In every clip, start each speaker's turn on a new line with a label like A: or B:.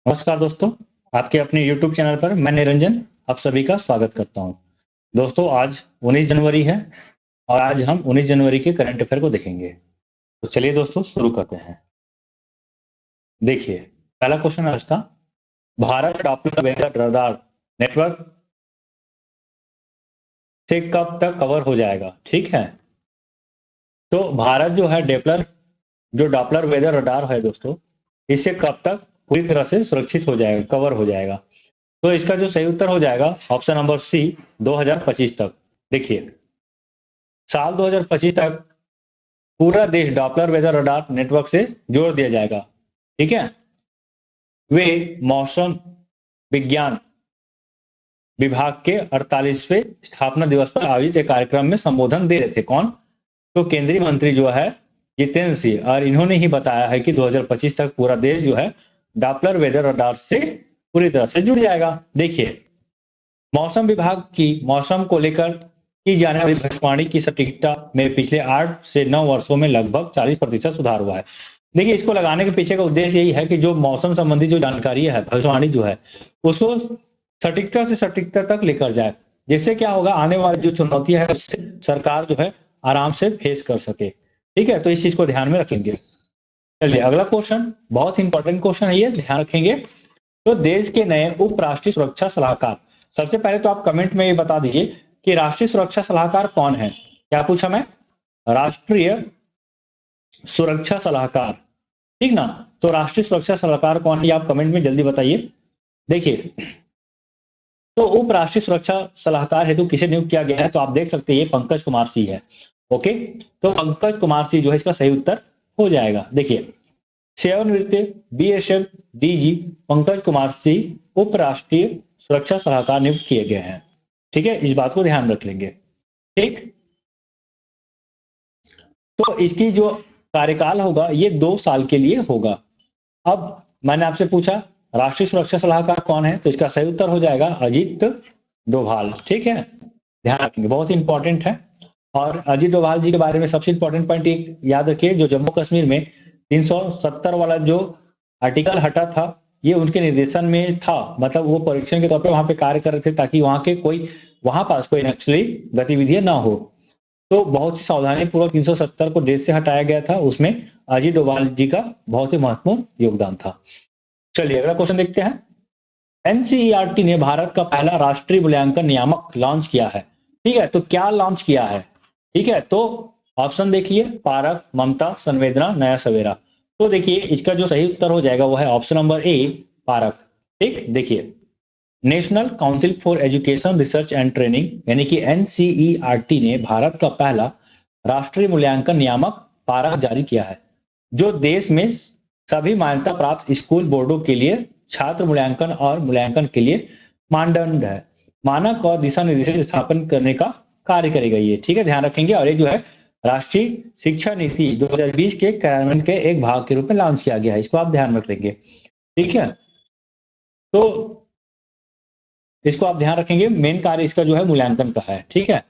A: नमस्कार दोस्तों, आपके अपने यूट्यूब चैनल पर मैं निरंजन आप सभी का स्वागत करता हूं। दोस्तों आज 19 जनवरी है और आज हम 19 जनवरी के करंट अफेयर को देखेंगे। तो चलिए दोस्तों शुरू करते हैं। देखिए, पहला क्वेश्चन है आज का, Bharat Doppler weather radar network से कब तक कवर हो जाएगा? ठीक है, तो भारत जो है डेपलर जो डॉपलर वेदर रडार है दोस्तों, इससे कब तक पूरी तरह से सुरक्षित हो जाएगा, कवर हो जाएगा? तो इसका जो सही उत्तर हो जाएगा ऑप्शन नंबर सी 2025 तक। देखिए, साल 2025 तक पूरा देश डॉपलर वेदर रडार नेटवर्क से जोड़ दिया जाएगा। ठीक है, वे मौसम विज्ञान विभाग के 48वें स्थापना दिवस पर आयोजित एक कार्यक्रम में संबोधन दे रहे थे। कौन? तो केंद्रीय मंत्री जो है जितेंद्र सिंह, और इन्होंने ही बताया है कि 2025 तक पूरा देश जो है डॉपलर वेदर रडार से पूरी तरह से जुड़ जाएगा। देखिए, मौसम विभाग की मौसम को लेकर की जाने वाली भविष्यवाणी की सटीकता में पिछले 8 से 9 वर्षों में लगभग 40% सुधार हुआ है। देखिए, इसको लगाने के पीछे का उद्देश्य यही है कि जो मौसम संबंधी जो जानकारी है, भविष्यवाणी जो है, उसको सटीकता से सटीकता तक लेकर जाए। जिससे क्या होगा, आने वाली जो चुनौतियां है उससे सरकार जो है आराम से फेस कर सके। ठीक है, तो इस चीज को ध्यान में रखेंगे। चलिए अगला क्वेश्चन, बहुत इंपॉर्टेंट क्वेश्चन है ये, ध्यान रखेंगे। तो देश के नए उप राष्ट्रीय सुरक्षा सलाहकार, सबसे पहले तो आप कमेंट में ये बता दीजिए कि राष्ट्रीय सुरक्षा सलाहकार कौन है। क्या पूछा मैं? राष्ट्रीय सुरक्षा सलाहकार, ठीक ना? तो राष्ट्रीय सुरक्षा सलाहकार कौन है, आप कमेंट में जल्दी बताइए। देखिए, तो उप राष्ट्रीय सुरक्षा सलाहकार हेतु किसे नियुक्त किया गया है, तो आप देख सकते हैं ये पंकज कुमार सिंह है। ओके, तो पंकज कुमार सिंह जो है इसका सही उत्तर हो जाएगा। देखिए, सेवानिवृत्त बीएसएफ डीजी पंकज कुमार सिंह उप राष्ट्रीय सुरक्षा सलाहकार नियुक्त किए गए हैं। ठीक है, इस बात को ध्यान रख लेंगे। ठीक, तो इसकी जो कार्यकाल होगा ये 2 साल के लिए होगा। अब मैंने आपसे पूछा राष्ट्रीय सुरक्षा सलाहकार कौन है, तो इसका सही उत्तर हो जाएगा अजीत डोभाल। ठीक है, ध्यान रखेंगे, बहुत इंपॉर्टेंट है। और अजीत डोभाल जी के बारे में सबसे इंपॉर्टेंट पॉइंट एक याद रखिए, जो जम्मू कश्मीर में 370 वाला जो आर्टिकल हटा था, ये उनके निर्देशन में था। मतलब वो परीक्षण के तौर पे वहां पे कार्य कर रहे थे ताकि वहां पास कोई नक्सली गतिविधियां ना हो। तो बहुत ही सावधानी पूर्वक 370 को देश से हटाया गया था। उसमें अजीत डोभाल जी का बहुत ही महत्वपूर्ण योगदान था। चलिए अगला क्वेश्चन देखते हैं। एनसीईआरटी ने भारत का पहला राष्ट्रीय मूल्यांकन नियामक लॉन्च किया है। ठीक है, तो क्या लॉन्च किया है? ठीक है, तो ऑप्शन देखिए, पारक, ममता, संवेदना, नया सवेरा। तो देखिए, इसका जो सही उत्तर हो जाएगा वो है ऑप्शन नंबर ए, पारक। ठीक, देखिए, national council for education research and training यानी कि एनसीईआरटी ने भारत का पहला राष्ट्रीय मूल्यांकन नियामक पारक जारी किया है, जो देश में सभी मान्यता प्राप्त स्कूल बोर्डों के लिए छात्र मूल्यांकन और मूल्यांकन के लिए मानदंड है, मानक और दिशा निर्देश स्थापन करने का कार्य करेगा ये। ठीक है, ध्यान रखेंगे। और ये जो है राष्ट्रीय शिक्षा नीति 2020 के कार्यान्वयन के एक भाग के रूप में लॉन्च किया गया है, इसको आप ध्यान रख लेंगे। ठीक है, तो इसको आप ध्यान रखेंगे, मेन कार्य इसका जो है मूल्यांकन का है। ठीक है,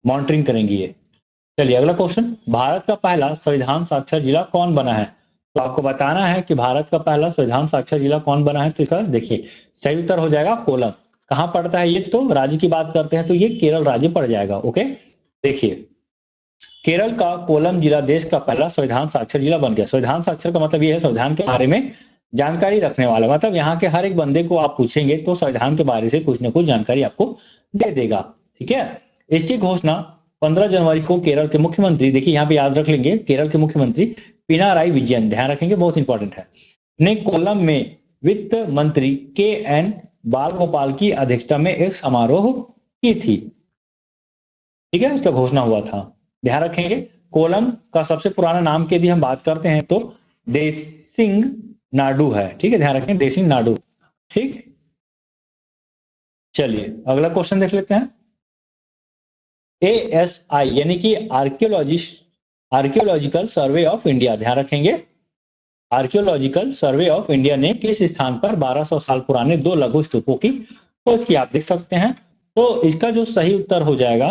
A: मॉनिटरिंग करेंगे ये। चलिए अगला क्वेश्चन, भारत का पहला संविधान साक्षर जिला कौन बना है? तो आपको बताना है कि भारत का पहला संविधान साक्षर जिला कौन बना है। तो इसका देखिए सही उत्तर हो जाएगा कोलम। कहां पड़ता है ये? तो राज्य की बात करते हैं तो ये केरल राज्य पड़ जाएगा। ओके, देखिए, केरल का कोलम जिला देश का पहला संविधान साक्षर जिला बन गया। संविधान साक्षर का मतलब ये है संविधान के बारे में जानकारी रखने वाला। मतलब यहाँ के हर एक बंदे को आप पूछेंगे तो संविधान के बारे से कुछ न कुछ जानकारी आपको दे देगा। ठीक है, इसकी घोषणा 15 जनवरी को केरल के मुख्यमंत्री, देखिए यहाँ पे याद रख लेंगे, केरल के मुख्यमंत्री पिनाराई विजयन, ध्यान रखेंगे, बहुत इंपॉर्टेंट है, ने कोलम में वित्त मंत्री के एन बालगोपाल की अध्यक्षता में एक समारोह की थी। ठीक है, इसका घोषणा हुआ था, ध्यान रखेंगे। कोलम का सबसे पुराना नाम की यदि हम बात करते हैं तो देसिंग नाडु है। ठीक है, ध्यान रखें, देसिंग नाडु। ठीक, चलिए अगला क्वेश्चन देख लेते हैं। एएसआई यानी कि आर्कियोलॉजिकल सर्वे ऑफ इंडिया, ध्यान रखेंगे, आर्कियोलॉजिकल सर्वे ऑफ इंडिया ने किस स्थान पर 1200 साल पुराने 2 लघु स्तूपों की खोज की? आप देख सकते हैं। तो इसका जो सही उत्तर हो जाएगा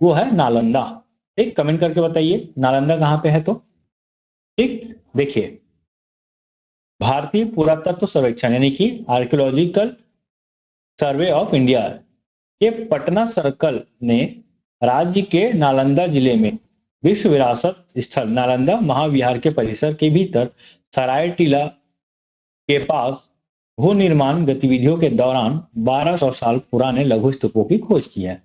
A: वो है नालंदा। ठीक, कमेंट करके बताइए नालंदा कहां पे है। तो ठीक, देखिए, भारतीय पुरातत्व सर्वेक्षण यानी कि आर्कियोलॉजिकल सर्वे ऑफ इंडिया के पटना सर्कल ने राज्य के नालंदा जिले में विश्व विरासत स्थल नालंदा महाविहार के परिसर के भीतर सराय टीला के पास भू निर्माण गतिविधियों के दौरान 1200 साल पुराने लघु स्तूपों की खोज की है।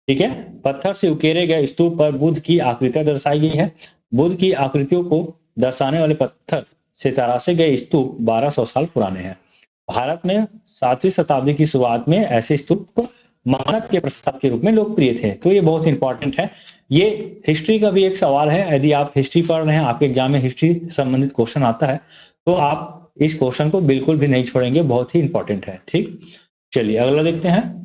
A: ठीक है, पत्थर से उकेरे गए स्तूप पर बुद्ध की आकृतियां दर्शाई गई है। बुद्ध की आकृतियों को दर्शाने वाले पत्थर से तराशे गए स्तूप 1200 साल पुराने हैं। भारत में 7वीं शताब्दी की शुरुआत में ऐसे स्तूप मानव के प्रसाद के रूप में लोकप्रिय थे। तो ये बहुत इंपॉर्टेंट है। ये हिस्ट्री का भी एक सवाल है। यदि आप हिस्ट्री पढ़ रहे हैं, आपके एग्जाम में हिस्ट्री संबंधित क्वेश्चन आता है, तो आप इस क्वेश्चन को बिल्कुल भी नहीं छोड़ेंगे, बहुत ही इंपॉर्टेंट है। ठीक, चलिए अगला देखते हैं।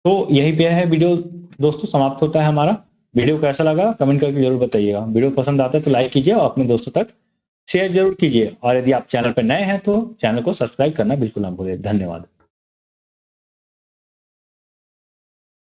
A: तो यही पे है वीडियो दोस्तों, समाप्त होता है हमारा। वीडियो कैसा लगा कमेंट करके जरूर बताइएगा। वीडियो पसंद आता है तो लाइक कीजिए और अपने दोस्तों तक शेयर जरूर कीजिए। और यदि आप चैनल पर नए हैं तो चैनल को सब्सक्राइब करना बिल्कुल ना भूलें। धन्यवाद।